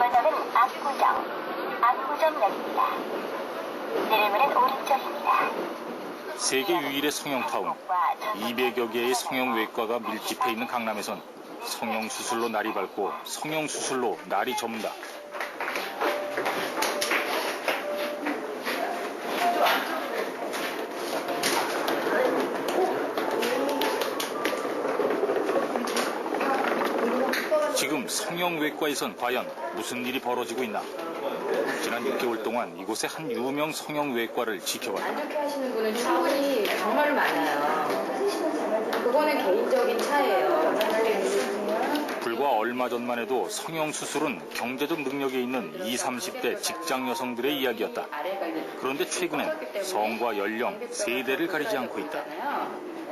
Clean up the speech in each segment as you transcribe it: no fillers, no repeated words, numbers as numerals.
이번역은 압구정역입니다. 내리문은 오른쪽입니다. 세계 유일의 성형타운, 200여 개의 성형외과가 밀집해 있는 강남에선 성형수술로 날이 밝고 성형수술로 날이 저문다. 지금 성형외과에선 과연 무슨 일이 벌어지고 있나? 지난 6개월 동안 이곳의 한 유명 성형외과를 지켜봤다. 안 좋게 하시는 분은 충분히 정말 많아요. 그거는 개인적인 차이예요. 불과 얼마 전만 해도 성형수술은 경제적 능력에 있는 20, 30대 직장 여성들의 이야기였다. 그런데 최근엔 성과 연령, 세대를 가리지 않고 있다.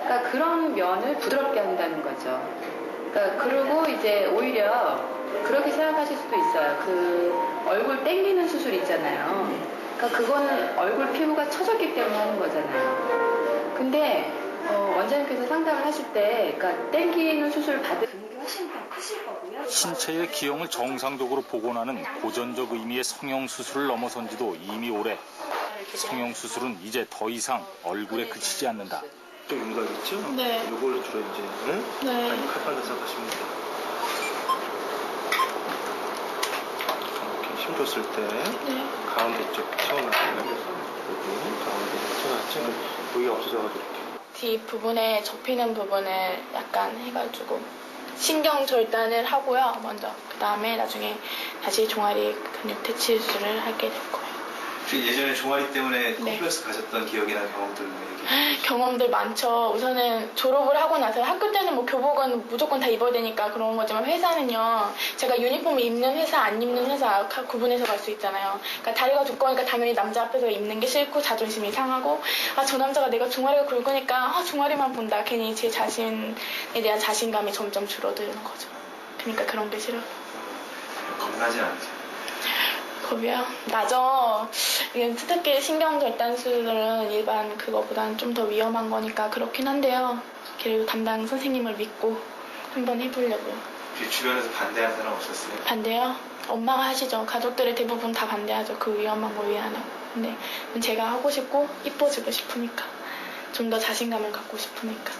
그러니까 그런 면을 부드럽게 한다는 거죠. 그러니까 그리고 이제 오히려 그렇게 생각하실 수도 있어요. 그 얼굴 땡기는 수술 있잖아요. 그러니까 그거는 얼굴 피부가 처졌기 때문에 하는 거잖아요. 근데 원장님께서 상담을 하실 때 그러니까 땡기는 수술 받을 근육이 훨씬 더 크실 거고요. 신체의 기형을 정상적으로 복원하는 고전적 의미의 성형수술을 넘어선 지도 이미 오래. 성형수술은 이제 더 이상 얼굴에 그치지 않는다. 좀 윤곽 있죠? 네. 이걸 주로 이제 네. 칼판을 생각하시면 돼요. 이렇게 힘 줬을 때 가운데 쪽 튀어나와요. 여기 가운데 튀어나왔죠? 여기가 없어져가지고 이렇게. 뒷부분에 접히는 부분을 약간 해가지고 신경 절단을 하고요. 먼저 그 다음에 나중에 다시 종아리 근육 퇴치 수술을 하게 될 거예요. 예전에 종아리 때문에 컴플렉스 가졌던 기억이나 경험들 경험들 많죠. 우선은 졸업을 하고 나서 학교 때는 뭐 교복은 무조건 다 입어야 되니까 그런 거지만 회사는요. 제가 유니폼을 입는 회사 안 입는 회사 구분해서 갈 수 있잖아요. 그러니까 다리가 두꺼우니까 당연히 남자 앞에서 입는 게 싫고 자존심이 상하고 저 남자가 내가 종아리가 굵으니까 종아리만 본다. 괜히 제 자신에 대한 자신감이 점점 줄어드는 거죠. 그러니까 그런 게 싫어요. 겁나진 않죠. 겁이요? 나죠. 특히 신경절단 수술은 일반 그거보다는 좀 더 위험한 거니까 그렇긴 한데요. 그래도 담당 선생님을 믿고 한번 해보려고요. 주변에서 반대하는 사람 없었어요? 반대요? 엄마가 하시죠. 가족들이 대부분 다 반대하죠. 그 위험한 거 왜 안 하고. 근데 제가 하고 싶고 이뻐지고 싶으니까. 좀 더 자신감을 갖고 싶으니까.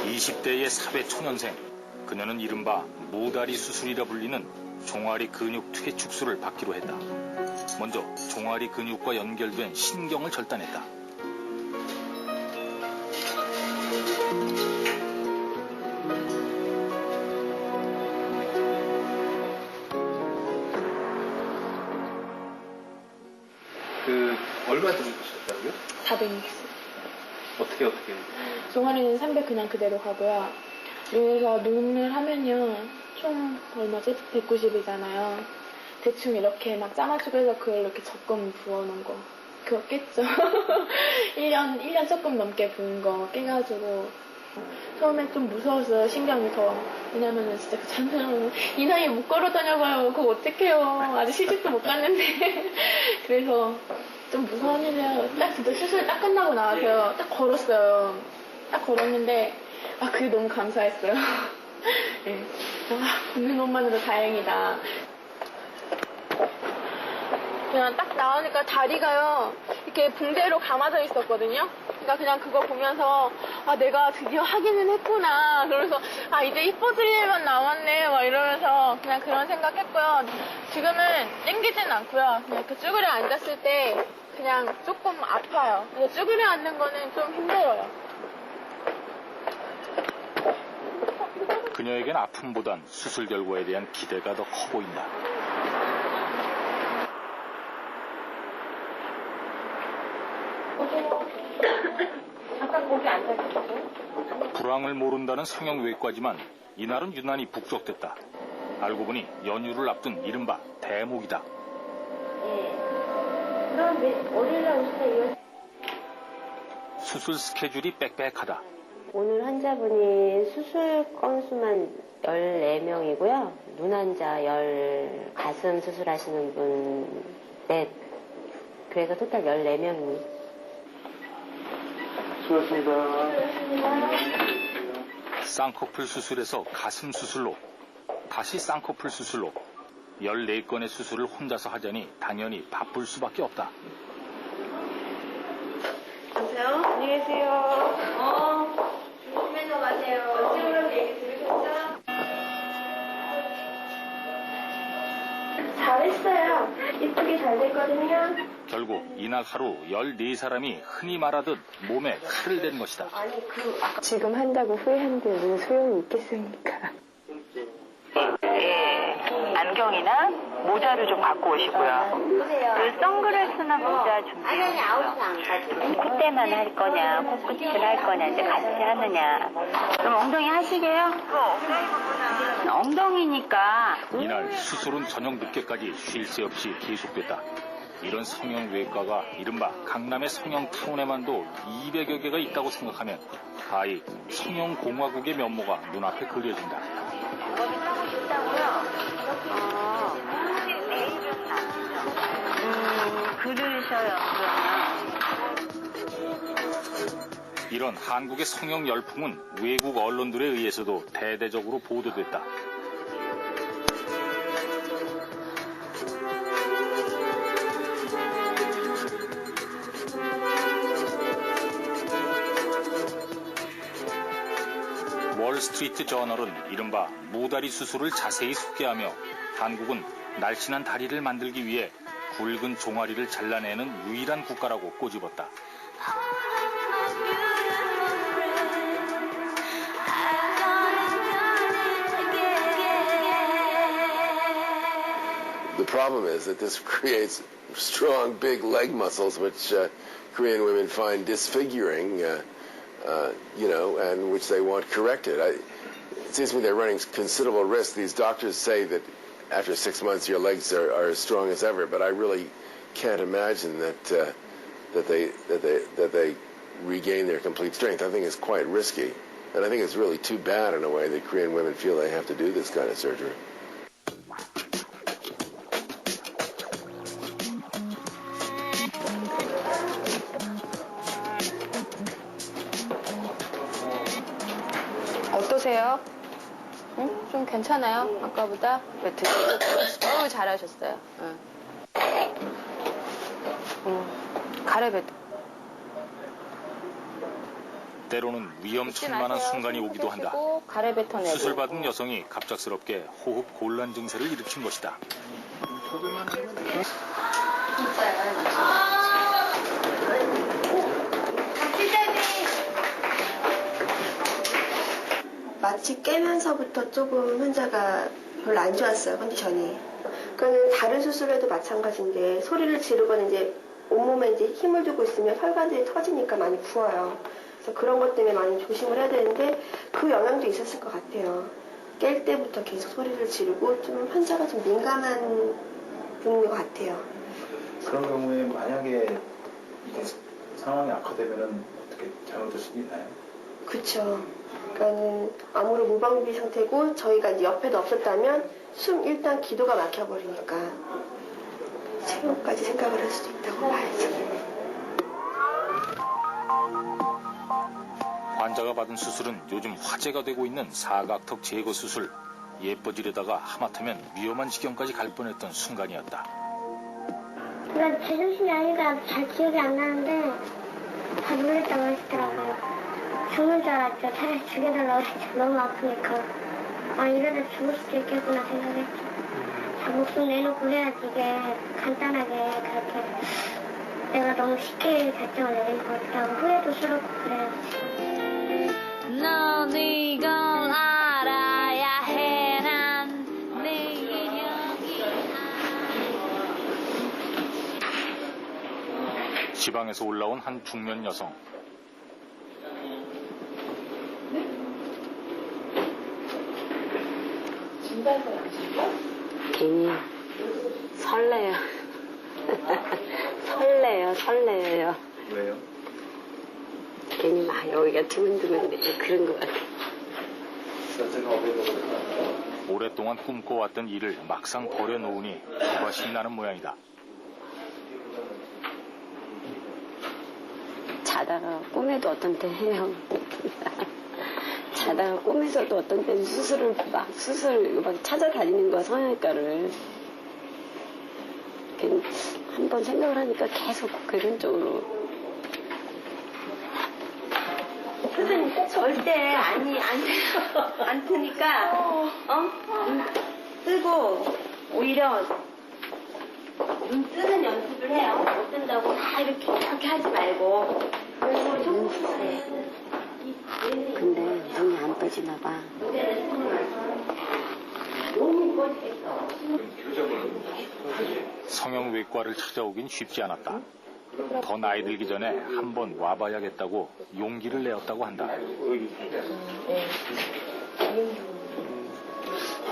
(20대의) 사회 초년생. 그녀는 이른바 무다리 수술이라 불리는 종아리 근육 퇴축술을 받기로 했다. 먼저 종아리 근육과 연결된 신경을 절단했다. 얼마 정도 주셨다고요? 400ml. 어떻게? 종아리는 300 그냥 그대로 가고요. 여기서 눈을 하면요. 총 얼마지? 190이잖아요. 대충 이렇게 막 짜맞추고 해서 그걸 이렇게 적금 부어놓은 거. 그거 깼죠. 1년 조금 넘게 부은 거 깨가지고. 처음에 좀 무서웠어요. 신경이 더. 왜냐면은 진짜 그 장난으로 이 나이에 못 걸어 다녀봐요. 그거 어떡해요. 아직 시집도 못 갔는데. 그래서 좀 무서웠는데요. 딱 진짜 수술 딱 끝나고 나와서요. 딱 걸었어요. 딱 걸었는데 그게 너무 감사했어요. 네. 걷는 것만으로 다행이다. 그냥 딱 나오니까 다리가요 이렇게 붕대로 감아져 있었거든요. 그러니까 그냥 그거 보면서 내가 드디어 하기는 했구나. 그러면서 이제 이뻐질 일만 남았네 막 이러면서 그냥 그런 생각했고요. 지금은 땡기진 않고요. 그냥 이렇게 쭈그려 앉았을 때 그냥 조금 아파요. 근데 쭈그려 앉는 거는 좀 힘들어요. 그녀에겐 아픔보단 수술 결과에 대한 기대가 더 커 보인다. 잠깐 거기 앉아있어요. 불황을 모른다는 성형외과지만 이날은 유난히 북적댔다. 알고 보니 연휴를 앞둔 이른바 대목이다. 그럼 월요일날 오세요. 수술 스케줄이 빽빽하다. 오늘 환자분이 수술 건수만 14명이고요. 눈 환자 가슴 수술하시는 분 넷, 그래서 토탈 14명이. 수고하셨습니다. 쌍꺼풀 수술에서 가슴 수술로, 다시 쌍꺼풀 수술로 14건의 수술을 혼자서 하자니 당연히 바쁠 수밖에 없다. 여보세요? 안녕히 계세요. 조심해서 가세요. 언제부터 얘기 들으셨죠? 잘했어요. 이쁘게 잘 됐거든요. 결국 이날 하루 14사람이 흔히 말하듯 몸에 칼을 댄 것이다. 지금 한다고 후회하는데 무슨 소용이 있겠습니까? 안경이나 모자를 좀 갖고 오시고요. 그 선글라스나 모자 준비해주세요. 콧대만 할 거냐, 코끝을 할 거냐, 이제 같이 하느냐. 그럼 엉덩이 하시게요? 엉덩이니까. 이날 수술은 저녁 늦게까지 쉴 새 없이 계속됐다. 이런 성형외과가 이른바 강남의 성형타운에만도 200여 개가 있다고 생각하면 가히 성형공화국의 면모가 눈앞에 그려진다. 이거는 하고 싶다고요? 그러셔요, 그러면. 이런 한국의 성형 열풍은 외국 언론들에 의해서도 대대적으로 보도됐다. 월스트리트 저널은 이른바 무다리 수술을 자세히 소개하며 한국은 날씬한 다리를 만들기 위해 굵은 종아리를 잘라내는 유일한 국가라고 꼬집었다. The problem is that this creates strong, big leg muscles, which Korean women find disfiguring, and which they want corrected. It seems to me they're running considerable risk. These doctors say that after 6 months your legs are as strong as ever, but I really can't imagine that they regain their complete strength. I think it's quite risky, and I think it's really too bad in a way that Korean women feel they have to do this kind of surgery. 어떠세요? 응? 좀 괜찮아요? 아까보다? 매트. 잘하셨어요. 응. 가래배트. 때로는 위험천만한 순간이 오기도 한다. 수술받은 여성이 갑작스럽게 호흡 곤란 증세를 일으킨 것이다. 마취 깨면서부터 조금 환자가 별로 안 좋았어요, 컨디션이. 그거는 다른 수술에도 마찬가지인데 소리를 지르거나 이제 온몸에 이제 힘을 주고 있으면 혈관들이 터지니까 많이 부어요. 그래서 그런 것 때문에 많이 조심을 해야 되는데 그 영향도 있었을 것 같아요. 깰 때부터 계속 소리를 지르고 좀 환자가 좀 민감한 분인 것 같아요. 그런 경우에 만약에 이게 상황이 악화되면 어떻게 잘못될 수 있나요? 그쵸. 그러니까는 아무런 무방비 상태고 저희가 이제 옆에도 없었다면 일단 기도가 막혀버리니까 생명까지 생각을 할 수도 있다고 봐야지. 환자가 받은 수술은 요즘 화제가 되고 있는 사각턱 제거 수술. 예뻐지려다가 하마터면 위험한 지경까지 갈 뻔했던 순간이었다. 난 제정신이 아니라 잘 기억이 안 나는데 다 놀랬다고 하시더라고요. 죽는 줄 알았죠. 차라리 죽여달라고 했죠. 너무 아프니까. 이러다 죽을 수도 있겠구나 생각했죠. 다 목숨 내놓고 해야지 이게 간단하게 그렇게 내가 너무 쉽게 결정을 내린 것 같다고 후회도 스럽고 그래요. 넌 이걸 알아야 해. 난 내 인연이 지방에서 올라온 한 중년 여성. 괜히 설레요. 설레요. 왜요? 괜히 막 여기가 두근두근해. 그런 것 같아. 오랫동안 꿈꿔왔던 일을 막상 버려놓으니 조바심이 나는 모양이다. 자다가 꿈에도 어떤 때 해요. 자다가 꿈에서도 어떤 때는 수술 막 찾아다니는 거야, 성형외과를. 한번 생각을 하니까 계속 그런 쪽으로. 선생님 절대 안 트니까 뜨고 오히려 눈 뜨는 연습을 해요. 못 뜬다고 다 이렇게 하지 말고 그리고 조금 수술해. 근데 눈이 안 떠지나 봐. 성형외과를 찾아오긴 쉽지 않았다. 더 나이 들기 전에 한번 와봐야겠다고 용기를 내었다고 한다.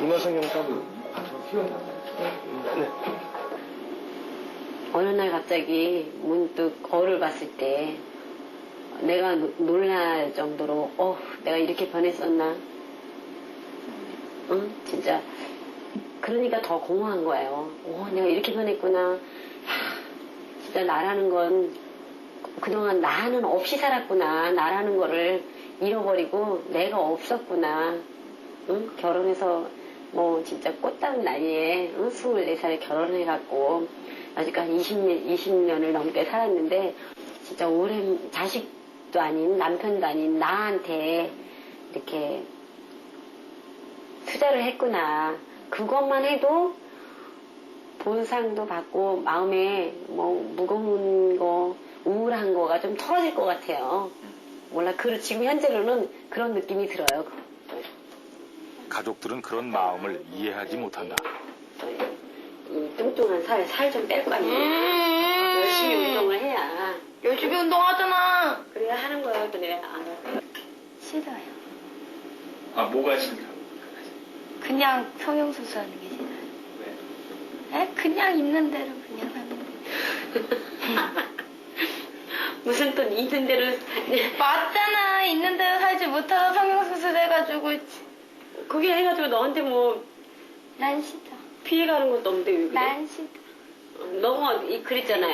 이마성형사. 네. 어느 날 갑자기 문득 거울을 봤을 때 내가 놀랄 정도로 내가 이렇게 변했었나? 진짜 그러니까 더 공허한 거예요. 내가 이렇게 변했구나. 진짜 나라는 건 그동안 나는 없이 살았구나. 나라는 거를 잃어버리고 내가 없었구나. 결혼해서 뭐 진짜 꽃다운 나이에 24살에 결혼을 해갖고 아직까지 20년을 넘게 살았는데 진짜 오랜 자식도 아닌 남편도 아닌 나한테 이렇게 투자를 했구나. 그것만 해도 보상도 받고 마음에 뭐 무거운 거, 우울한 거가 좀 털어질 것 같아요. 몰라, 지금 현재로는 그런 느낌이 들어요. 가족들은 그런 마음을 이해하지 못한다. 이 뚱뚱한 살 좀 뺄 거 아니야. 열심히 운동을 해야. 열심히 운동하잖아. 그래야 하는 거야. 그래. 안 해. 싫어요. 뭐가 싫다? 그냥 성형수술하는 게 싫어요. 왜? 그냥 있는 대로 그냥 하는 거. 무슨 또 있는 대로. 맞잖아. 있는 대로 살지 못해서 성형수술 해가지고. 그게 해가지고 너한테 뭐 난 싫어. 피해가는 것도 없는데 왜 그래? 난 싫어. 너가 그랬잖아.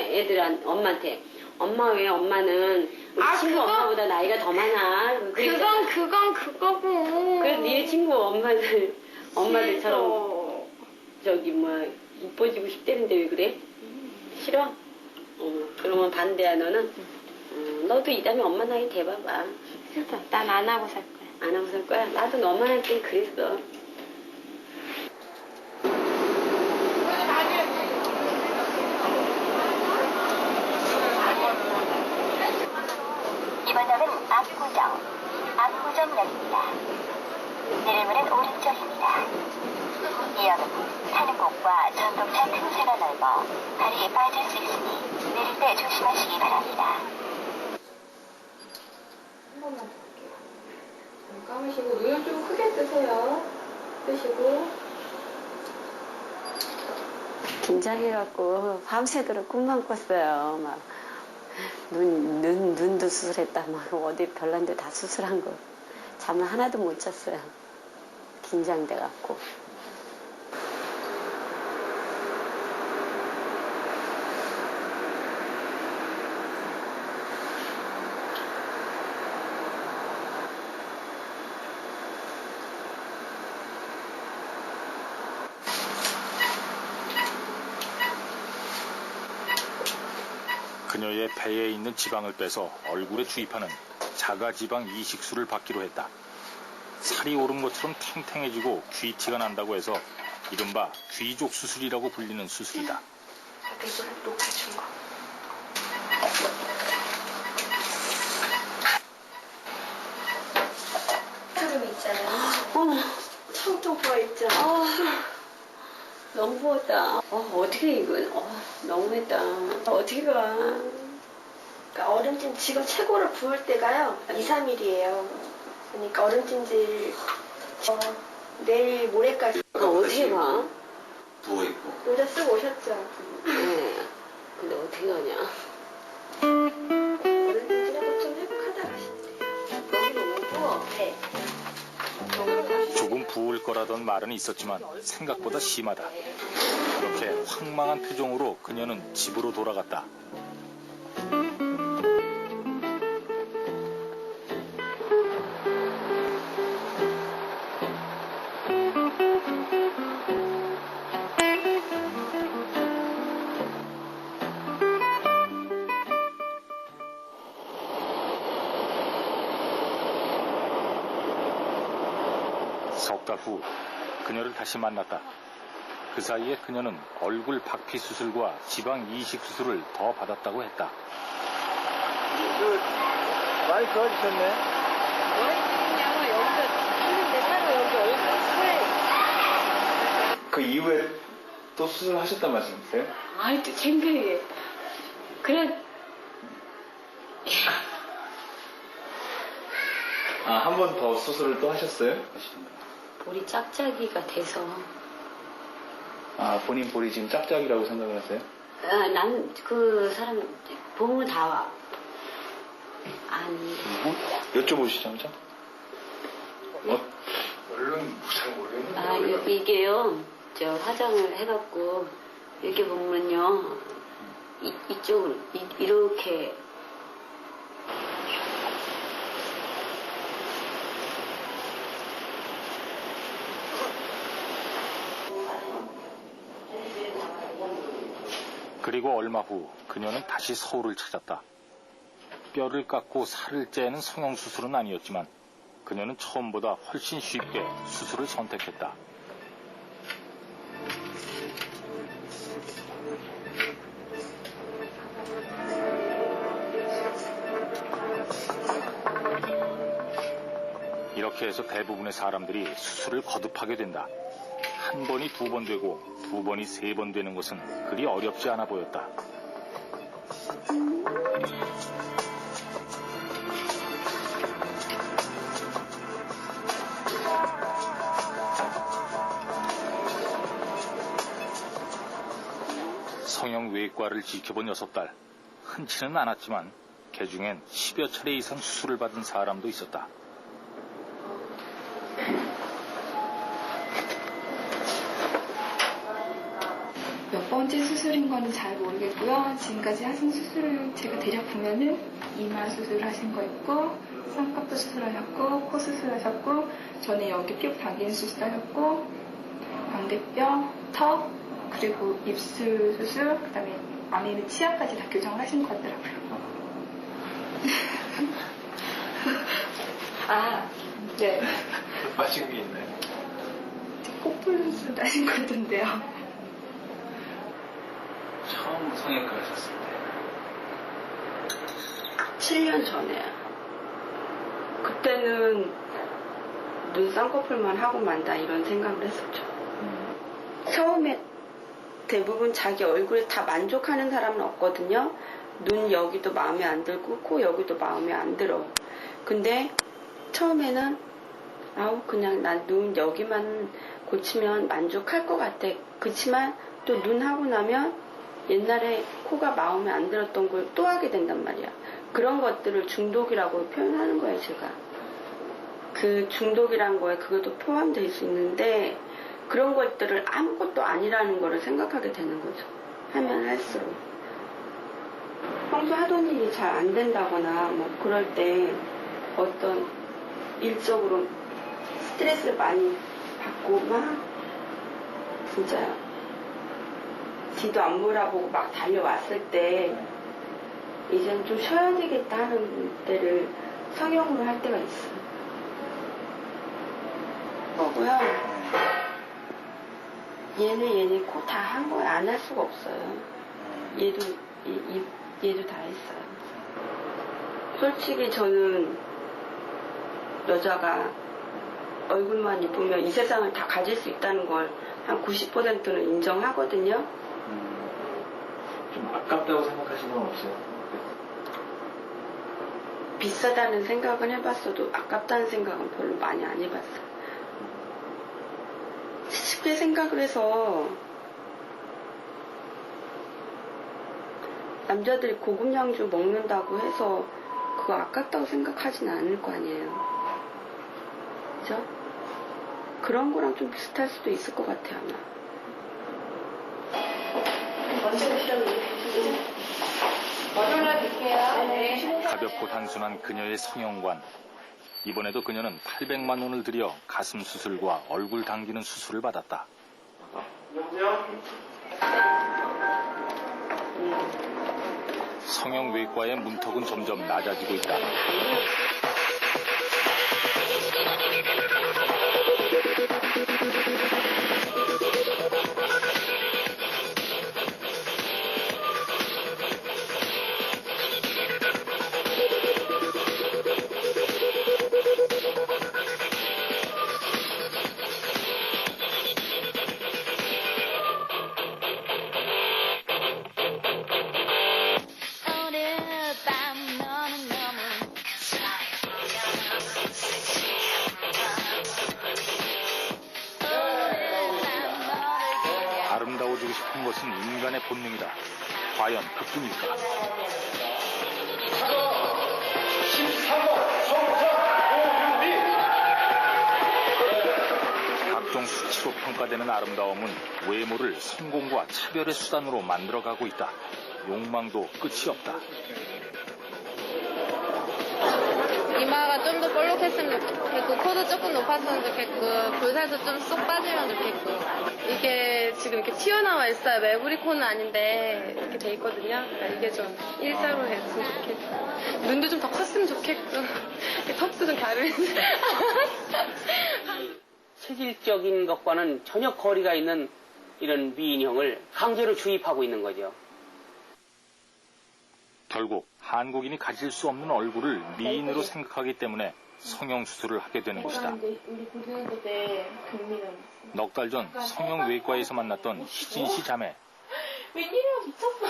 엄마한테. 엄마 왜 엄마는 우리 친구 엄마보다 나이가 더 많아. 그건 그거고. 그래서 네 친구 엄마들처럼 이뻐지고 싶다는데 왜 그래? 싫어? 그러면 반대야 너는? 너도 이 다음에 엄마 나이 대봐봐. 싫어. 난 안 하고 살 거야. 안 하고 살 거야? 나도 너만 할 땐 그랬어. 이번 역은 압구정역입니다. 내리문은 오른쪽입니다. 이 역은 타는 곳과 전동차 틈새가 넓어 발이 빠질 수 있으니 내릴 때 조심하시기 바랍니다. 한 번만 더 할게요. 눈 감으시고 눈을 좀 크게 뜨세요. 뜨시고. 긴장해갖고 밤새도록 꿈만 꿨어요. 막 눈도 수술했다. 막 어디 별난 데 다 수술한 거. 잠을 하나도 못 잤어요. 긴장돼갖고. 그녀의 배에 있는 지방을 빼서 얼굴에 주입하는 자가지방 이식술을 받기로 했다. 살이 오른 것처럼 탱탱해지고 귀티가 난다고 해서 이른바 귀족 수술이라고 불리는 수술이다. 이거 높아준 거. 주름 있잖아요. 텅텅 부어있죠. 너무 부었다. 어떻게 이건. 너무했다. 어떻게 가. 그러니까 얼음찜 지금 최고로 부을 때가요. 2, 3일이에요. 그러니까 얼음찜질 내일 모레까지. 어떻게 가? 부어있고. 모자 쓰고 오셨죠? 네. 근데 어떻게 가냐. 얼음찜질하고 좀 회복하다 가시면 돼요. 너무 너무 부어. 네. 조금 부을 거라던 말은 있었지만 생각보다 심하다. 그렇게 황망한 표정으로 그녀는 집으로 돌아갔다. 석 달 후 그녀를 다시 만났다. 그 사이에 그녀는 얼굴 박피 수술과 지방 이식 수술을 더 받았다고 했다. 많이 좋아지셨네. 그 이후에 또 수술하셨단 말씀이세요? 아이, 또 창피해. 그래, 아, 한 번 더 수술을 또 하셨어요? 볼이 짝짝이가 돼서. 아, 본인 볼이 지금 짝짝이라고 생각을 하세요? 아, 난 그 사람 보면 다 와. 아니. 여쭤보시죠, 한번. 얼른 잘 모르겠는데. 아, 이게요. 저 화장을 해갖고 이렇게 보면요. 이쪽으로 이렇게. 그리고 얼마 후 그녀는 다시 서울을 찾았다. 뼈를 깎고 살을 째는 성형수술은 아니었지만 그녀는 처음보다 훨씬 쉽게 수술을 선택했다. 이렇게 해서 대부분의 사람들이 수술을 거듭하게 된다. 한 번이 두 번 되고 두 번이 세 번 되는 것은 그리 어렵지 않아 보였다. 성형외과를 지켜본 6달. 흔치는 않았지만 그중엔 10여 차례 이상 수술을 받은 사람도 있었다. 몇 번째 수술인 거는 잘 모르겠고요. 지금까지 하신 수술을 제가 대략 보면은 이마 수술하신 거 있고, 쌍꺼풀 수술하셨고, 코 수술하셨고, 전에 여기 피부 당기는 수술하셨고, 광대뼈, 턱, 그리고 입술 수술, 그다음에 안에 있는 치아까지 다 교정을 하신 것 같더라고요. 아, 네. 빠진 게 있나요? 코뿔 수술 하신 것 같던데요. 처음 성형외과 하셨을 때. 7년 전에. 그때는 눈 쌍꺼풀만 하고 만다 이런 생각을 했었죠. 처음에 대부분 자기 얼굴에 다 만족하는 사람은 없거든요. 눈 여기도 마음에 안 들고 코 여기도 마음에 안 들어. 근데 처음에는 아우 그냥 난 눈 여기만 고치면 만족할 것 같아. 그치만 또 눈 하고 나면 옛날에 코가 마음에 안 들었던 걸 또 하게 된단 말이야. 그런 것들을 중독이라고 표현하는 거예요, 제가. 그 중독이란 거에 그것도 포함될 수 있는데 그런 것들을 아무것도 아니라는 거를 생각하게 되는 거죠. 하면 할수록. 평소 하던 일이 잘 안 된다거나 뭐 그럴 때 어떤 일적으로 스트레스를 많이 받고 막 진짜 뒤도 안 몰아보고 막 달려왔을 때 이젠 좀 쉬어야 되겠다 하는 때를 성형으로 할 때가 있어요. 거고요. 얘네 코 다 한 거예요. 안 할 수가 없어요. 얘도 다 했어요. 솔직히 저는 여자가 얼굴만 이쁘면 이 세상을 다 가질 수 있다는 걸 한 90%는 인정하거든요. 좀 아깝다고 생각하시는 건 없어요? 비싸다는 생각은 해봤어도 아깝다는 생각은 별로 많이 안 해봤어요. 쉽게 생각을 해서 남자들이 고급 양주 먹는다고 해서 그거 아깝다고 생각하진 않을 거 아니에요. 그죠? 그런 거랑 좀 비슷할 수도 있을 것 같아요, 아마. 가볍고 단순한 그녀의 성형관. 이번에도 그녀는 800만 원을 들여 가슴 수술과 얼굴 당기는 수술을 받았다. 성형외과의 문턱은 점점 낮아지고 있다. 싶은 것은 인간의 본능이다. 과연 그뿐일까? 각종 수치로 평가되는 아름다움은 외모를 성공과 차별의 수단으로 만들어가고 있다. 욕망도 끝이 없다. 이마가 좀 더 볼록했으면 좋겠고, 코도 조금 높았으면 좋겠고, 볼살도 좀 쏙 빠지면 좋겠고. 이게 지금 이렇게 튀어나와 있어요. 매부리 코는 아닌데 이렇게 돼 있거든요. 그러니까 이게 좀 일자로 했으면 좋겠고, 눈도 좀 더 컸으면 좋겠고, 턱도 좀 가르는. 체질적인 것과는 전혀 거리가 있는 이런 미인형을 강제로 주입하고 있는 거죠. 결국 한국인이 가질 수 없는 얼굴을 미인으로 생각하기 때문에 성형수술을 하게 되는 것이다. 우리 고등학교 때 경미는 넉 달 전 성형외과에서 만났던 희진 씨 자매. 웬일이야, 미쳤어.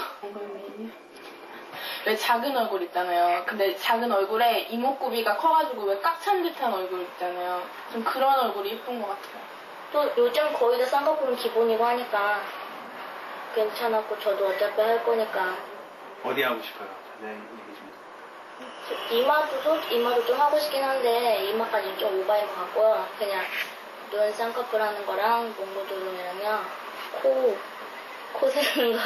왜 작은 얼굴 있잖아요. 근데 작은 얼굴에 이목구비가 커가지고 왜 꽉 찬 듯한 얼굴 있잖아요. 좀 그런 얼굴이 예쁜 것 같아요. 또 요즘 거의 다 쌍꺼풀은 기본이고 하니까 괜찮았고 저도 어차피 할 거니까 어디 하고 싶어요? 네, 얘기 좀. 이마도 좀 하고 싶긴 한데 이마까지는 좀 오버인 것 같고요. 그냥 눈 쌍꺼풀 하는 거랑 몽고두름이랑요 코 세는 거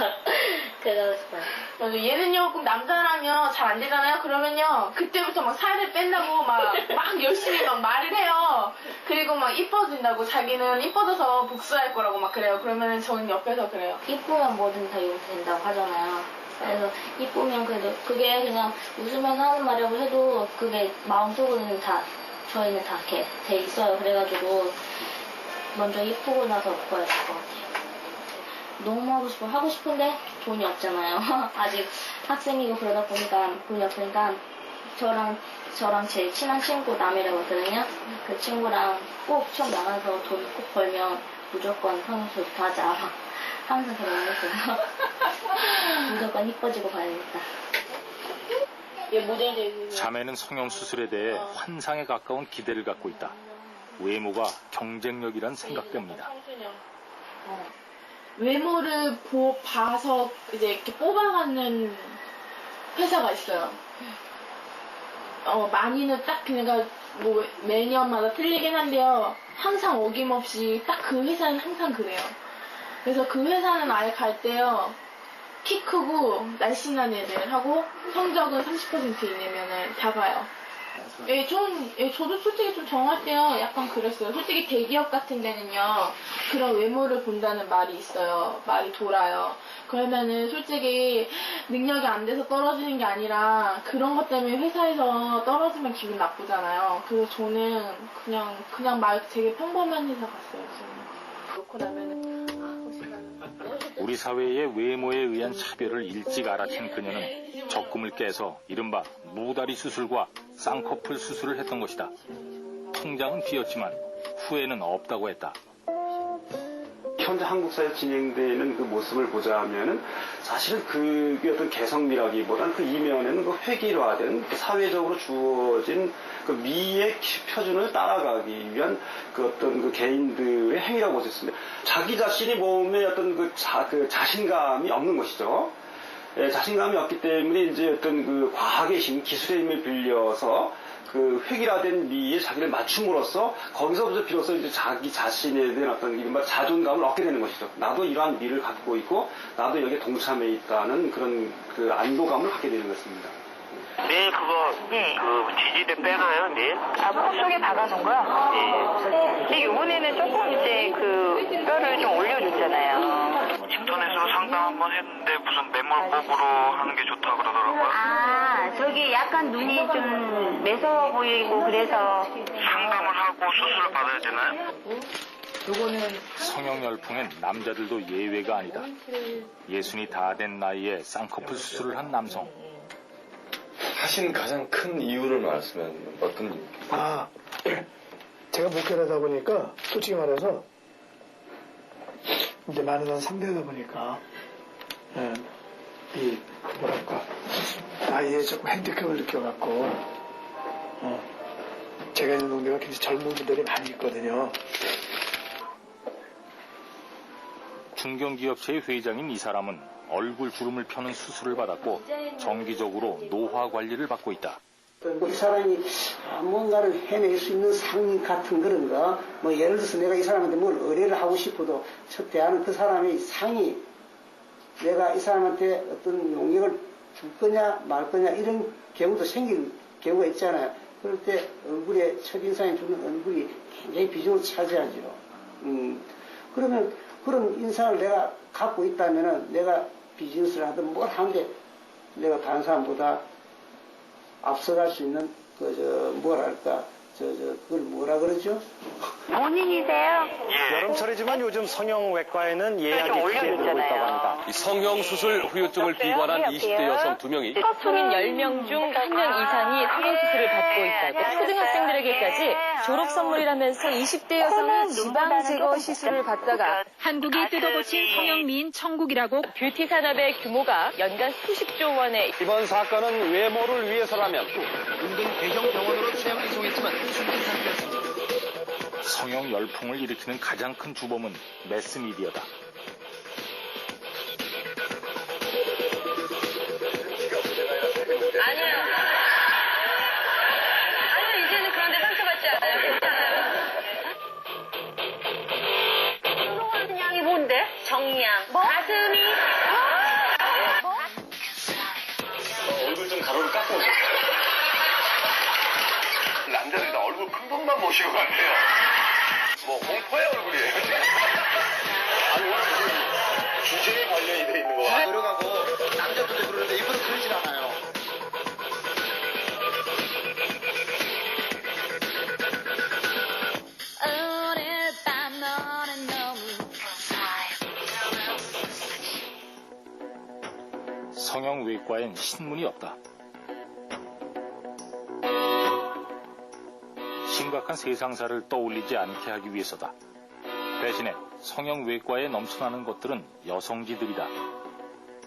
그거 하고 싶어요. 맞아, 얘는요 꼭 남자랑요 잘 안 되잖아요. 그러면요 그때부터 막 살을 뺀다고 막 열심히 막 말을 해요. 그리고 막 이뻐진다고 자기는 이뻐져서 복수할 거라고 막 그래요. 그러면 저는 옆에서 그래요. 이쁘면 뭐든 다 용서된다고 하잖아요. 그래서 이쁘면 그래도 그게 그냥 웃으면서 하는 말이라고 해도 그게 마음속으로는 다 저희는 다 이렇게 돼 있어요. 그래가지고 먼저 이쁘고 나서 보여야 될 것 같아요. 너무 하고 싶은데 돈이 없잖아요. 아직 학생이고 그러다 보니까 돈이 없으니까 저랑 제일 친한 친구 남이라고 있거든요. 그 친구랑 꼭 처음 나가서 돈 꼭 벌면 무조건 성형수술 하자. 항상 그러고 있어요. 무조건 이뻐지고 가야겠다. 자매는 성형수술에 대해 환상에 가까운 기대를 갖고 있다. 외모가 경쟁력이란 생각 때문이다. 외모를 봐서 이제 이렇게 뽑아가는 회사가 있어요. 많이는 딱 그러니까 뭐 매년마다 틀리긴 한데요. 항상 어김없이 딱 그 회사는 항상 그래요. 그래서 그 회사는 아예 갈 때요. 키 크고 날씬한 애들 하고 성적은 30% 이내면은 다 가요. 저도 솔직히 좀 정할 때요. 약간 그랬어요. 솔직히 대기업 같은 데는요. 그런 외모를 본다는 말이 있어요. 말이 돌아요. 그러면은 솔직히 능력이 안 돼서 떨어지는 게 아니라 그런 것 때문에 회사에서 떨어지면 기분 나쁘잖아요. 그래서 저는 그냥 말 되게 평범한 회사 갔어요. 저는. 그렇고 나면은 우리 사회의 외모에 의한 차별을 일찍 알아챈 그녀는 적금을 깨서 이른바 무다리 수술과 쌍꺼풀 수술을 했던 것이다. 통장은 비었지만 후회는 없다고 했다. 현재 한국 사회에 진행되는 그 모습을 보자면은 사실은 그게 어떤 개성미라기보다는 그 이면에는 그 획일화된 그 사회적으로 주어진 그 미의 표준을 따라가기 위한 그 어떤 그 개인들의 행위라고 볼 수 있습니다. 자기 자신이 몸에 어떤 그 자신감이 없는 것이죠. 예, 자신감이 없기 때문에 이제 어떤 그 과학의 힘, 기술의 힘을 빌려서 그 획일화된 미에 자기를 맞춤으로써 거기서부터 비로소 이제 자기 자신에 대한 어떤 이른바 자존감을 얻게 되는 것이죠. 나도 이러한 미를 갖고 있고 나도 여기에 동참해 있다는 그런 그 안도감을 갖게 되는 것입니다. 내일 그거 그 지지대 빼나요 내일? 코 속에 박아놓은 거요? 네. 근데 이번에는 조금 이제 그 뼈를 좀 올려줬잖아요. 인터넷으로 상담 한번 했는데 무슨 매몰법으로 하는 게 좋다 그러더라고요. 아, 저기 약간 눈이 좀 매서워 보이고 그래서 상담을 하고 수술을 받아야 되나요? 성형 열풍엔 남자들도 예외가 아니다. 60이 다 된 나이에 쌍꺼풀 수술을 한 남성. 하신 가장 큰 이유를 말씀하면 어떤? 제가 목회를 하다 보니까 솔직히 말해서 이제 많은 한 3대다 보니까 이 뭐랄까 나이에 조금 핸디캡을 느껴갖고 제가 있는 동네가 굉장히 젊은 분들이 많이 있거든요. 중견기업체의 회장인 이 사람은 얼굴 주름을 펴는 수술을 받았고 정기적으로 노화 관리를 받고 있다. 이 사람이 뭔가를 해낼 수 있는 상 같은 그런 거, 뭐 예를 들어서 내가 이 사람한테 뭘 의뢰를 하고 싶어도 첫 대하는 그 사람의 상이 내가 이 사람한테 어떤 용역을 줄 거냐 말 거냐 이런 경우도 생길 경우가 있잖아요. 그럴 때 얼굴에 첫인상에 주는 얼굴이 굉장히 비중을 차지하죠. 그러면 그런 인상을 내가 갖고 있다면은 내가 비즈니스를 하든 뭘 하는데 내가 다른 사람보다 앞서갈 수 있는 그걸 뭐라 그러죠? 본인이세요? 여름철이지만 요즘 성형외과에는 예약이 크게 늘고 있다고 합니다. 성형수술 후유증을 비관한 20대 여성 2명이 성인 10명 중 1명 이상이 성형수술을 받고 있다고 초등학생들에게까지 졸업 선물이라면서 20대 여성이 지방 제거 시술을 받다가 한국이 뜯어고친 성형미인 천국이라고 뷰티 산업의 규모가 연간 수십조 원에 이번 사건은 외모를 위해서라면 인근 대형 병원으로 취향을 이송했지만 숨진 상태였습니다. 성형 열풍을 일으키는 가장 큰 주범은 매스미디어다. 아니요, 이제는 그런데 상처받지 않아요. 괜찮아요. 운동하는 양이 뭔데? 정량, 가슴이 얼굴 좀 가로로 깎고 오셨어요. 남자들이 다 얼굴 큰 놈만 모시고 가네요. 뭐 공포의 얼굴이에요. 아니 오늘 무슨 주제에 관련이 돼 있는 거 같아요. 노력하고 남자들도 그러는데 이분은 그러질 않아요. 오늘 밤 너는 너무 성형외과엔 신문이 없다. 심각한 세상사를 떠올리지 않게 하기 위해서다. 대신에 성형외과에 넘쳐나는 것들은 여성지들이다.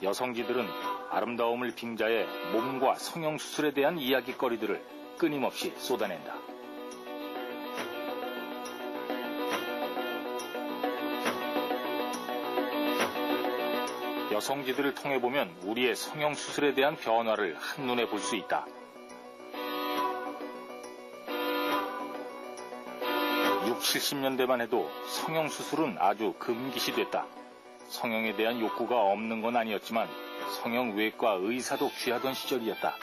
여성지들은 아름다움을 빙자해 몸과 성형수술에 대한 이야기거리들을 끊임없이 쏟아낸다. 여성지들을 통해 보면 우리의 성형수술에 대한 변화를 한눈에 볼 수 있다. 60, 70년대만 해도 성형수술은 아주 금기시됐다. 성형에 대한 욕구가 없는 건 아니었지만 성형외과 의사도 귀하던 시절이었다.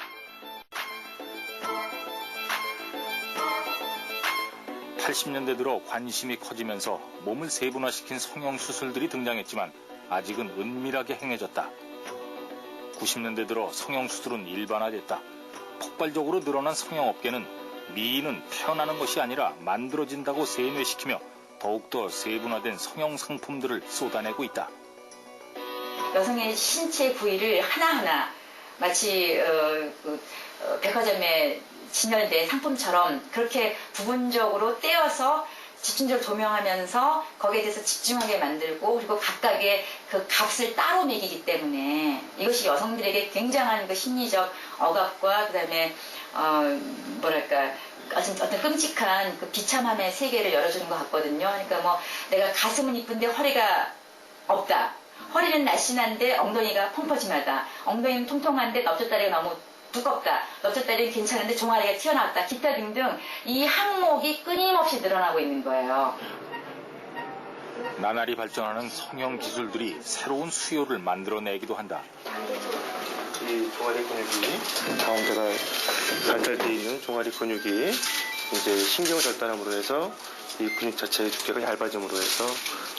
80년대 들어 관심이 커지면서 몸을 세분화시킨 성형수술들이 등장했지만 아직은 은밀하게 행해졌다. 90년대 들어 성형수술은 일반화됐다. 폭발적으로 늘어난 성형업계는 미인은 태어나는 것이 아니라 만들어진다고 세뇌시키며 더욱더 세분화된 성형 상품들을 쏟아내고 있다. 여성의 신체 부위를 하나하나 마치 백화점에 진열된 상품처럼 그렇게 부분적으로 떼어서 집중적으로 조명하면서 거기에 대해서 집중하게 만들고 그리고 각각의 그 값을 따로 매기기 때문에 이것이 여성들에게 굉장한 그 심리적 억압과 그다음에 뭐랄까 어떤 끔찍한 그 비참함의 세계를 열어주는 것 같거든요. 그러니까 뭐 내가 가슴은 이쁜데 허리가 없다. 허리는 날씬한데 엉덩이가 펑퍼짐하다. 엉덩이는 통통한데 넓적다리가 너무 두껍다. 넓적다리는 괜찮은데 종아리가 튀어나왔다. 기타 등등 이 항목이 끊임없이 늘어나고 있는 거예요. 나날이 발전하는 성형 기술들이 새로운 수요를 만들어내기도 한다. 이 종아리 근육이 가운데가 발달되어 있는 종아리 근육이 이제 신경 절단함으로 해서 이 근육 자체의 두께가 얇아짐으로 해서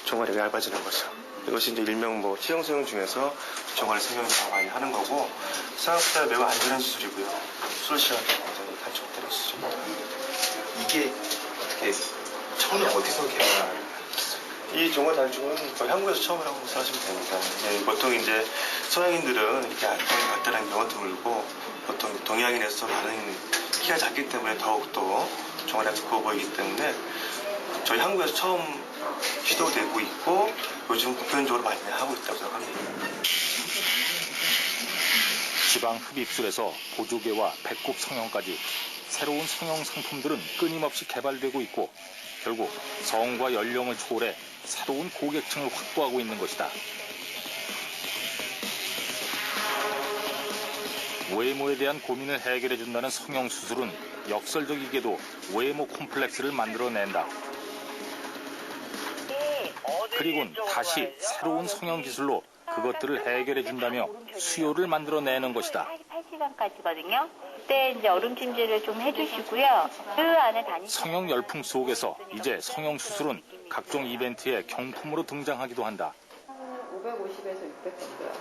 종아리가 얇아지는 거죠. 이것이 이제 일명 뭐 치형성형 중에서 종아리 성형을 많이 하는 거고 생각보다 매우 안전한 수술이고요. 수술 시간이 굉장히 단축되는 수술입니다. 이게 어떻게 처음에 어디서 개발했어요? 이 종아리 단축은 거의 한국에서 처음이라고 생각하시면 됩니다. 보통 이제 서양인들은 이렇게 안경이 발달한 경우가 드물고 보통 동양인에서 반응 키가 작기 때문에 더욱더 종아리가 두꺼워 보이기 때문에 저희 한국에서 처음 시도되고 있고 요즘 보편적으로 많이 하고 있다고 생각합니다. 지방 흡입술에서 보조개와 배꼽 성형까지 새로운 성형 상품들은 끊임없이 개발되고 있고 결국 성과 연령을 초월해 새로운 고객층을 확보하고 있는 것이다. 외모에 대한 고민을 해결해준다는 성형수술은 역설적이게도 외모 콤플렉스를 만들어낸다. 그리고는 다시 새로운 성형기술로 그것들을 해결해준다며 수요를 만들어내는 것이다. 8시간까지거든요. 그때 이제 얼음찜질을 좀 해주시고요. 그 안에 성형 열풍 속에서 이제 성형수술은 각종 이벤트의 경품으로 등장하기도 한다. 550에서 600 정도요.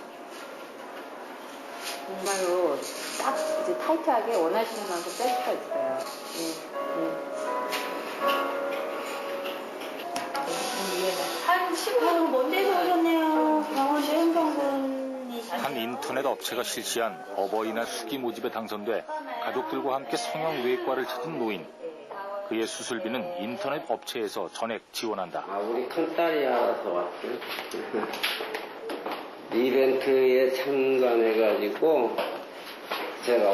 정말로 딱 이제 타이트하게 원하시는 만큼 뺄 수가 있어요. 한 15분 먼데 오셨네요. 병원 시행정분. 한 인터넷 업체가 실시한 어버이날 수기 모집에 당선돼 가족들과 함께 성형외과를 찾은 노인. 그의 수술비는 인터넷 업체에서 전액 지원한다. 우리 큰딸이 알아서 왔어요. 이벤트에 참관해가지고 제가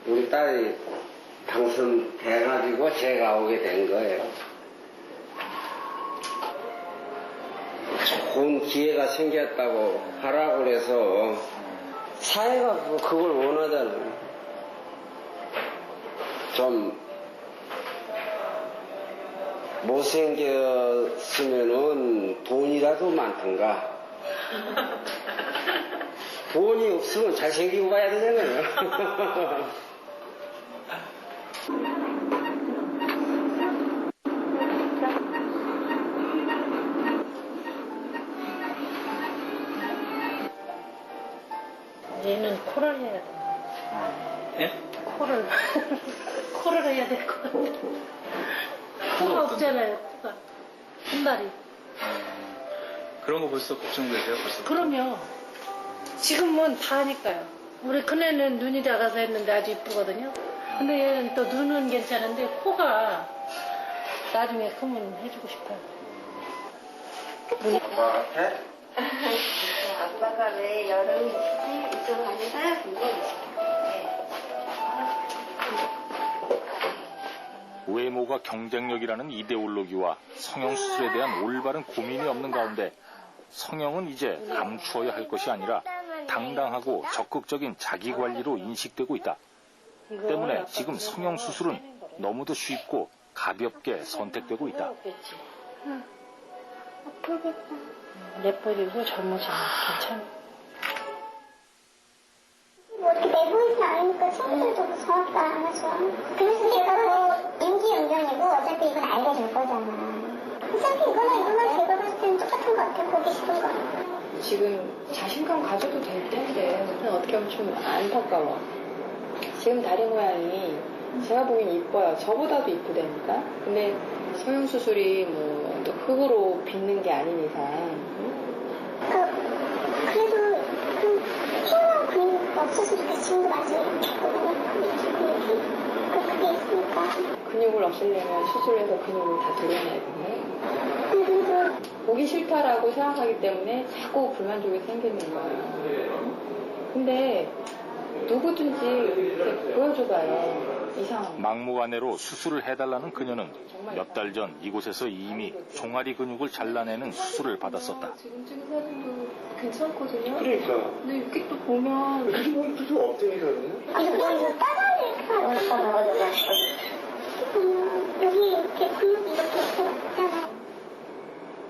우리 딸이 당선돼가지고 제가 오게 된 거예요. 좋은 기회가 생겼다고 하라고 그래서 사회가 그걸 원하잖아요. 좀 못생겼으면은 돈이라도 많던가. 돈이 없으면 잘생기고 가야 되잖아요. 얘는 코를 해야 돼. 예? 코를 해야 될 것 같아. 코가 없잖아요, 코가. 흰발이. 그런 거 벌써 걱정되세요? 벌써? 그럼요. 지금은 다 하니까요. 우리 큰애는 눈이 작아서 했는데 아주 이쁘거든요. 근데 얘는 또 눈은 괜찮은데 코가 나중에 크면 해주고 싶어요. 아빠가 왜 여름 이쪽으로 가니까 외모가 경쟁력이라는 이데올로기와 성형수술에 대한 올바른 고민이 없는 가운데 성형은 이제 감추어야 할 것이 아니라 당당하고 적극적인 자기관리로 인식되고 있다. 때문에 지금 성형수술은 너무도 쉽고 가볍게 선택되고 있다. 예뻐지고 젊어지고 괜찮아. 뭐 어떻게 내보이진 않으니까 친구들도 정확히가 안 하죠. 그래서 제가 더 임기응변이고 어차피 이건 알려줄 거잖아. 어차피 이거나 제가 봤을 때는 똑같은 것 같아. 보기 싫은 거. 지금 자신감 가져도 될 텐데 어떻게 보면 좀 안타까워. 지금 다리 모양이 제가 보기엔 이뻐요. 저보다도 이쁘다니까. 근데 성형수술이 뭐 또 흙으로 빚는 게 아닌 이상 그래도 튀어나온 근육 없었으면 좋겠어. 지금도 많이 이렇게 했거든요. 그게 있으니까. 근육을 없애려면 수술해서 근육을 다 도려내야 되네. 보기 싫다라고 생각하기 때문에 자꾸 불만족이 생기는 거예요. 근데 누구든지 이렇게 보여줘봐요. 이상한. 막무가내로 수술을 해달라는 그녀는 몇 달 전 이곳에서 이미 종아리 근육을 잘라내는 수술을 받았었다. 지금 찍은 사진도 괜찮거든요. 그러니까. 근데 이렇게 또 보면 이거 좀 업데이거든요. 아니 뭐 따가리 넣어가지고 여기 이렇게 근육이 이렇게 있잖아.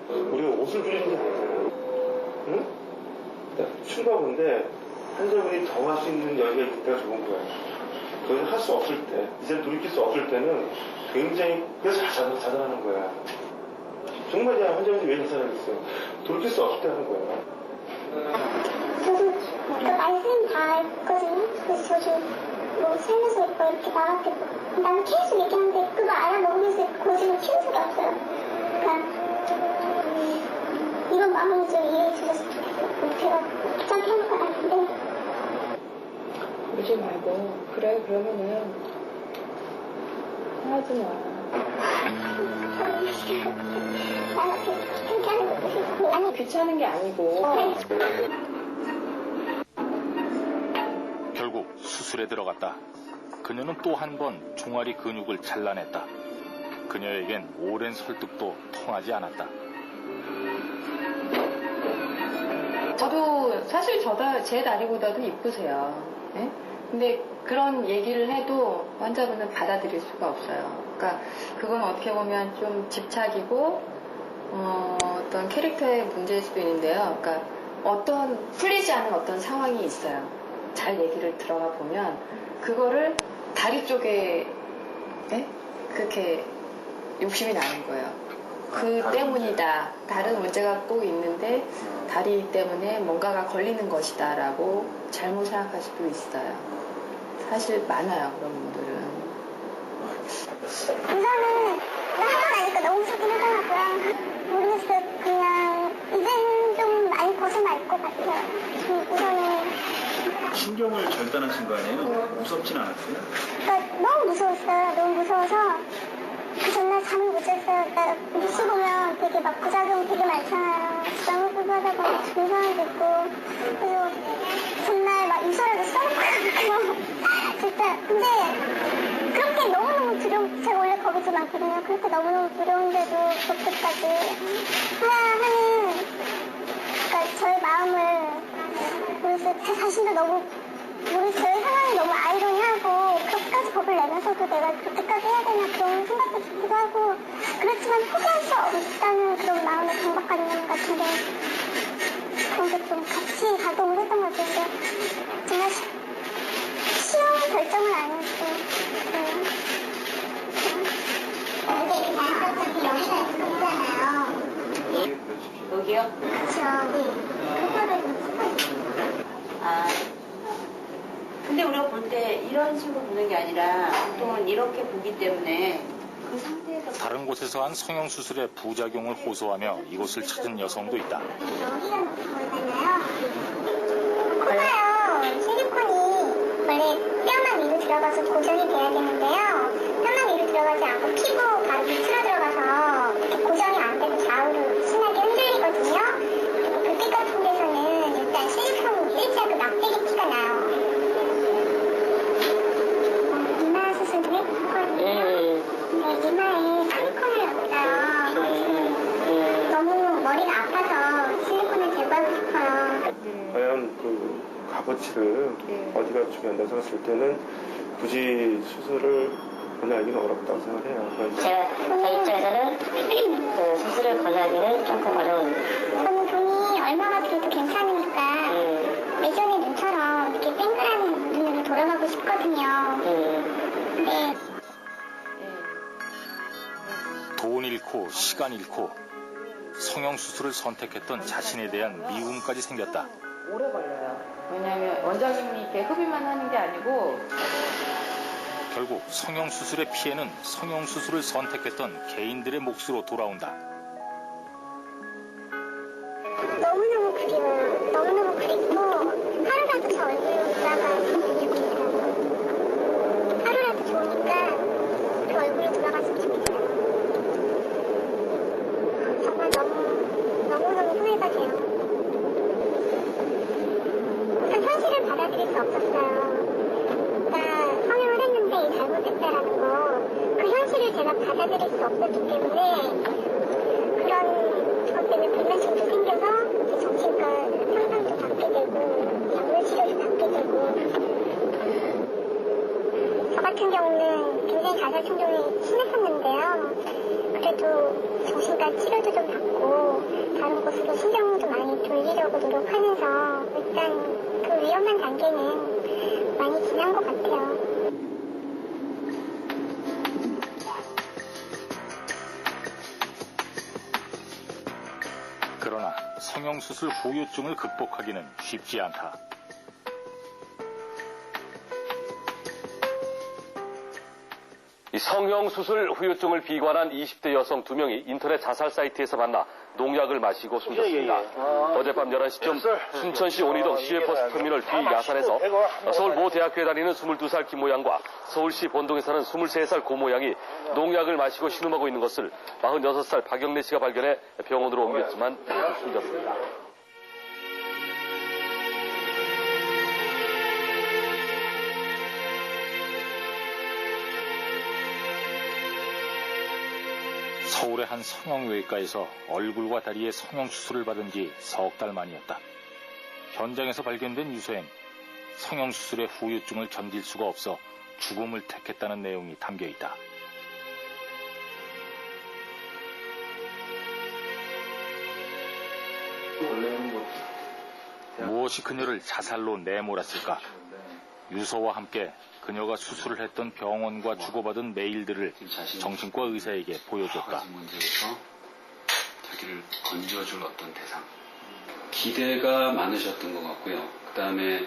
우리가 옷을 줄이는 게 아니잖아요. 응? 춤가본데 환자분이 더 할 수 있는 여유가 있을 때가 좋은 거야. 그걸 할 수 없을 때, 이제 돌이킬 수 없을 때는 굉장히 그래서 자살하는 거야. 정말 그냥 환자분이 왜 자살하겠어? 돌이킬 수 없을 때 하는 거야. 저도 그 말씀 다 했거든요. 그래서 저 지금 뭐 살면서 이렇게 나왔겠고 나는 계속 얘기하는데 그거 알아먹으면서 고집을 키운 적이 없어요. 그러니까 이런 마음을 좀 이해해 주셨으면 좋겠어요. 제가 귀찮게 하는 건 아닌데 울지 말고 그래 그러면은 하지 마. 아니 귀찮은 게 아니고 결국 수술에 들어갔다. 그녀는 또 한 번 종아리 근육을 잘라냈다. 그녀에겐 오랜 설득도 통하지 않았다. 저도 사실 제 나이보다도 이쁘세요. 네? 근데 그런 얘기를 해도 환자분은 받아들일 수가 없어요. 그러니까 그건 어떻게 보면 좀 집착이고 어떤 캐릭터의 문제일 수도 있는데요. 그러니까 어떤 풀리지 않은 어떤 상황이 있어요. 잘 얘기를 들어가 보면 그거를 다리 쪽에 그렇게 욕심이 나는 거예요. 그 때문이다. 다른 문제가 꼭 있는데 다리 때문에 뭔가가 걸리는 것이다 라고 잘못 생각할 수도 있어요. 사실 많아요, 그런 분들은. 우선은 나 하고 나니까 너무 무섭긴 하더라고요. 모르겠어요. 그냥 이제는 좀 많이 벗어날 것 같아요. 우선은 신경을 절단하신 거 아니에요? 무섭진 않았어요? 그러니까 너무 무서웠어요. 너무 무서워서 그 전날 잠을 못 잤어요. 그러니까 뉴스 보면 되게 막 부작용 되게 많잖아요. 너무 불편하다가 죽은 사람도 있고 그리고 전날 막 유서라도 써놓고 진짜 근데 그렇게 너무너무 두려운 제가 원래 겁이 좀 많거든요. 그렇게 너무너무 두려운데도 그렇게까지 해야 하는 그러니까 저의 마음을 모르겠어요. 제 자신도 너무 저의 상황이 너무 아이러니하고 그렇게까지 겁을 내면서도 내가 그렇게까지 해야 되나 그런 생각도 들기도 하고 그렇지만 포기할 수 없다는 그런 마음의 강박관념 같은데 그런 게 좀 같이 작동을 했던 것 같은데 정말 쉬운 결정은 아니었고 근데 그 나이까지 여기가 있잖아요. 여기요? 그쵸. 그거를 좀 스포츠. 근데 우리가 볼 때 이런 식으로 보는 게 아니라 보통은 이렇게 보기 때문에 그 상태에서 다른 곳에서 한 성형수술의 부작용을 호소하며 이곳을 찾은 여성도 있다. 여기가 보이잖아요. 코가요. 실리콘이 원래 뼈만 위로 들어가서 고정이 돼야 되는데요. 뼈만 위로 들어가지 않고 피부 바로 밑으로 들어가서 이렇게 고정이 안 되고 좌우로 심하게 흔들리거든요. 붓빛 같은 데서는 일단 실리콘 일자 그 막대기 티가 나요. 이마 수술을 했거든요. 근데 이마에 실리콘을 넣어요. 너무 머리가 아파서 실리콘을 제거하고 싶어요. 과연 그 값어치를 어디가 중요한다고 생각했을 때는 굳이 수술을 권유하기는 어렵다고 생각해요. 제가 저 입장에서는 그 수술을 권유하기는 조금 어려운. 저는 돈이 얼마가 들어도 괜찮으니까 예전의 눈처럼 이렇게 땡그란 눈으로 돌아가고 싶거든요. 네. 돈 잃고 시간 잃고 성형수술을 선택했던 자신에 대한 미움까지 생겼다. 오래 걸려요. 왜냐하면 원장님이 이렇게 흡입만 하는 게 아니고 결국 성형수술의 피해는 성형수술을 선택했던 개인들의 몫으로 돌아온다. 너무너무 그리워요. 너무너무 그립고 하루라도 저 얼굴로 돌아가서 하루라도 좋으니까 그 얼굴로 돌아갔으면 좋겠어요. 정말 너무너무 후회가 돼요. 우선 현실을 받아들일 수 없었어요. 그러니까 성형을 했는데 잘못했다라는 거, 그 현실을 제가 받아들일 수 없었기 때문에 그런 것 때문에 불면증도 생겨서 정신과 상담도 받게 되고 약물 치료도 받게 되고 저 같은 경우는 굉장히 가설 충동이 심했었는데요. 그래도 정신과 치료도 좀 받고 다른 곳으로 신경도 많이 돌리려고 노력하면서 일단 그 위험한 단계는 많이 지난 것 같아요. 그러나 성형수술 후유증을 극복하기는 쉽지 않다. 이 성형수술 후유증을 비관한 20대 여성 2명이 인터넷 자살 사이트에서 만나 농약을 마시고 숨졌습니다. 어젯밤 11시쯤 순천시 온이동 시외버스터미널 뒤 야산에서 서울 모 대학교에 다니는 22살 김 모양과 서울시 본동에 사는 23살 고 모양이 농약을 마시고 신음하고 있는 것을 46살 박영래 씨가 발견해 병원으로 옮겼지만 숨졌습니다. 서울의 한 성형외과에서 얼굴과 다리의 성형수술을 받은 지 석 달 만이었다. 현장에서 발견된 유서엔 성형수술의 후유증을 견딜 수가 없어 죽음을 택했다는 내용이 담겨 있다. 무엇이 그녀를 자살로 내몰았을까? 유서와 함께 그녀가 수술을 했던 병원과 주고받은 메일들을 정신과 의사에게 보여줬다. 문제에서 자기를 건져줄 어떤 대상. 기대가 많으셨던 것 같고요. 그 다음에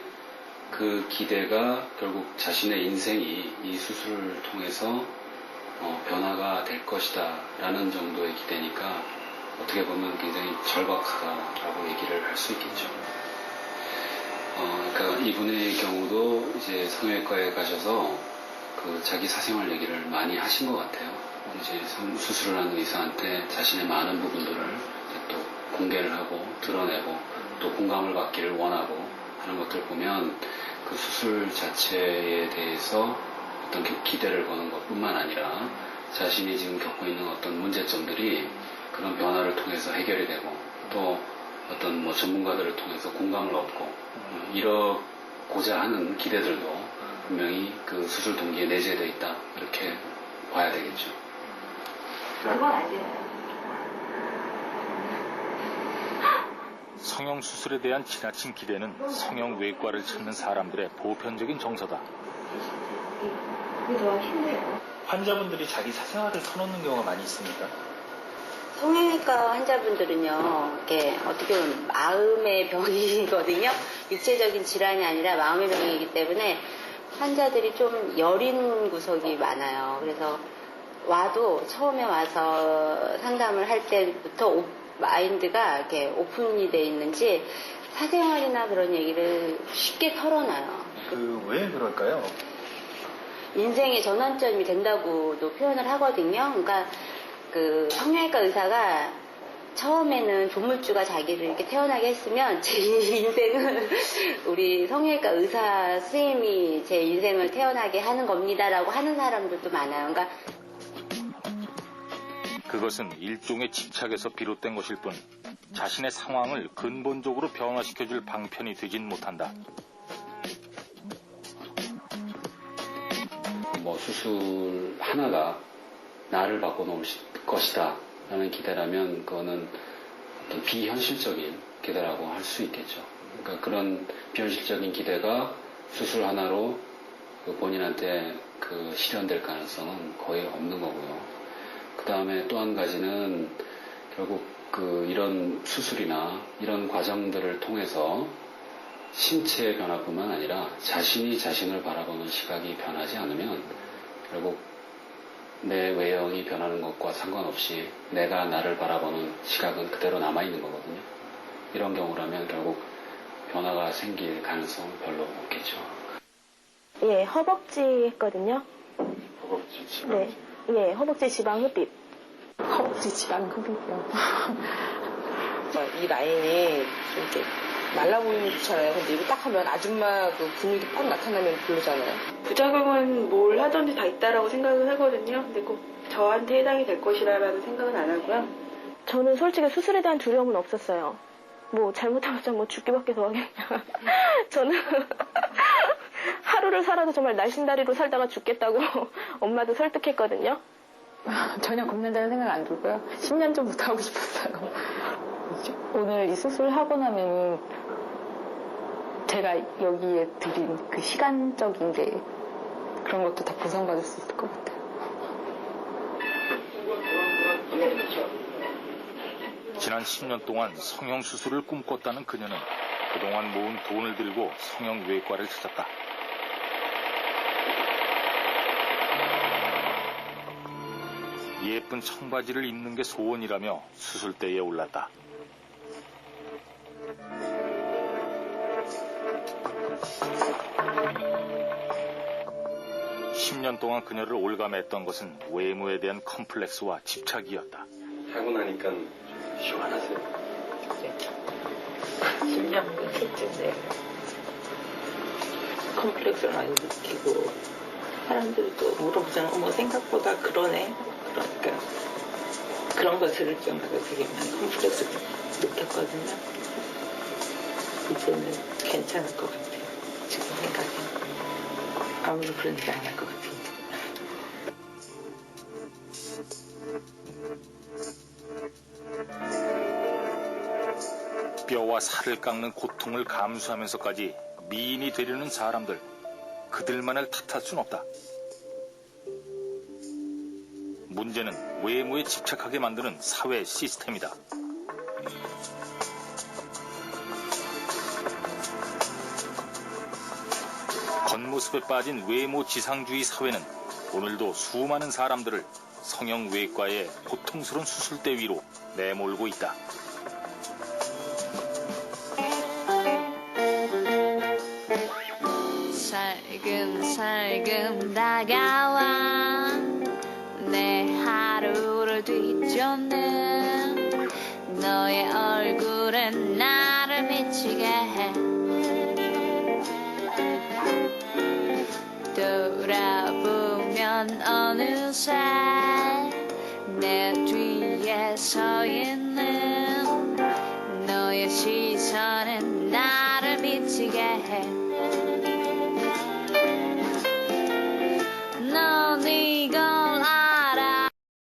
그 기대가 결국 자신의 인생이 이 수술을 통해서 변화가 될 것이다 라는 정도의 기대니까 어떻게 보면 굉장히 절박하다라고 얘기를 할 수 있겠죠. 그러니까 이분의 경우도 이제 성형외과에 가셔서 그 자기 사생활 얘기를 많이 하신 것 같아요. 이제 수술을 한 의사한테 자신의 많은 부분들을 또 공개를 하고 드러내고 또 공감을 받기를 원하고 하는 것들 보면 그 수술 자체에 대해서 어떤 기대를 거는 것뿐만 아니라 자신이 지금 겪고 있는 어떤 문제점들이 그런 변화를 통해서 해결이 되고 또 어떤 뭐 전문가들을 통해서 공감을 얻고 이러고자 하는 기대들도 분명히 그 수술 동기에 내재되어 있다 이렇게 봐야 되겠죠. 그건 아니에요. 성형수술에 대한 지나친 기대는 성형외과를 찾는 사람들의 보편적인 정서다. 환자분들이 자기 사생활을 터놓는 경우가 많이 있습니까? 성형외과 환자분들은요, 이게 어떻게 보면 마음의 병이거든요. 육체적인 질환이 아니라 마음의 병이기 때문에 환자들이 좀 여린 구석이 많아요. 그래서 와도 처음에 와서 상담을 할 때부터 마인드가 이렇게 오픈이 돼 있는지 사생활이나 그런 얘기를 쉽게 털어놔요. 왜 그럴까요? 인생의 전환점이 된다고도 표현을 하거든요. 그러니까 그 성형외과 의사가 처음에는 조물주가 자기를 이렇게 태어나게 했으면 제 인생은 우리 성형외과 의사 선생님이 제 인생을 태어나게 하는 겁니다라고 하는 사람들도 많아요. 그러니까 그것은 일종의 집착에서 비롯된 것일 뿐 자신의 상황을 근본적으로 변화시켜줄 방편이 되진 못한다. 뭐 수술 하나가 나를 바꿔놓을 것이다 라는 기대라면 그거는 어떤 비현실적인 기대라고 할 수 있겠죠. 그러니까 그런 비현실적인 기대가 수술 하나로 그 본인한테 그 실현될 가능성은 거의 없는 거고요. 그 다음에 또 한 가지는 결국 그 이런 수술이나 이런 과정들을 통해서 신체의 변화뿐만 아니라 자신이 자신을 바라보는 시각이 변하지 않으면 결국 내 외형이 변하는 것과 상관없이 내가 나를 바라보는 시각은 그대로 남아있는 거거든요. 이런 경우라면 결국 변화가 생길 가능성은 별로 없겠죠. 예, 허벅지 했거든요. 허벅지 지방? 네. 예, 허벅지 지방흡입. 허벅지 지방흡입이요. 이 라인이 좀 이렇게 말라 보이잖아요. 근데 이거 딱 하면 아줌마 그 근육이 팍 나타나면 별로잖아요. 부작용은 뭘 하든지 다 있다라고 생각을 하거든요. 근데 꼭 저한테 해당이 될 것이라는 생각은 안 하고요. 저는 솔직히 수술에 대한 두려움은 없었어요. 뭐 잘못하면 뭐 죽기밖에 더 하겠냐. 저는 하루를 살아도 정말 날씬다리로 살다가 죽겠다고 엄마도 설득했거든요. 전혀 겁난다는 생각 안 들고요. 10년 전부터 하고 싶었어요. 오늘 이 수술하고 나면 제가 여기에 들인 그 시간적인 게 그런 것도 다 보상받을 수 있을 것 같아요. 지난 10년 동안 성형수술을 꿈꿨다는 그녀는 그동안 모은 돈을 들고 성형외과를 찾았다. 예쁜 청바지를 입는 게 소원이라며 수술대에 올랐다. (10년) 동안 그녀를 올감했던 것은 외모에 대한 컴플렉스와 집착이었다. 하고 나니까 시원하세요? 10년 끝인데 컴플렉스를 많이 느끼고 사람들도 물어보잖아. 어머 생각보다 그러네. 그러니까 그런 거 들을 때마다 되게 많이 컴플렉스 느꼈거든요. 이제는 괜찮을 것 같아요. 지금 생각에 아무도 그런 일 안 할 것 같아요. 뼈와 살을 깎는 고통을 감수하면서까지 미인이 되려는 사람들, 그들만을 탓할 순 없다. 문제는 외모에 집착하게 만드는 사회 시스템이다. 겉모습에 빠진 외모 지상주의 사회는 오늘도 수많은 사람들을 성형외과의 고통스러운 수술대 위로 내몰고 있다. 살금 다가와 내 하루를 뒤쫓는 너의 얼굴은 나를 미치게 해. 돌아보면 어느새 내 뒤에 서 있는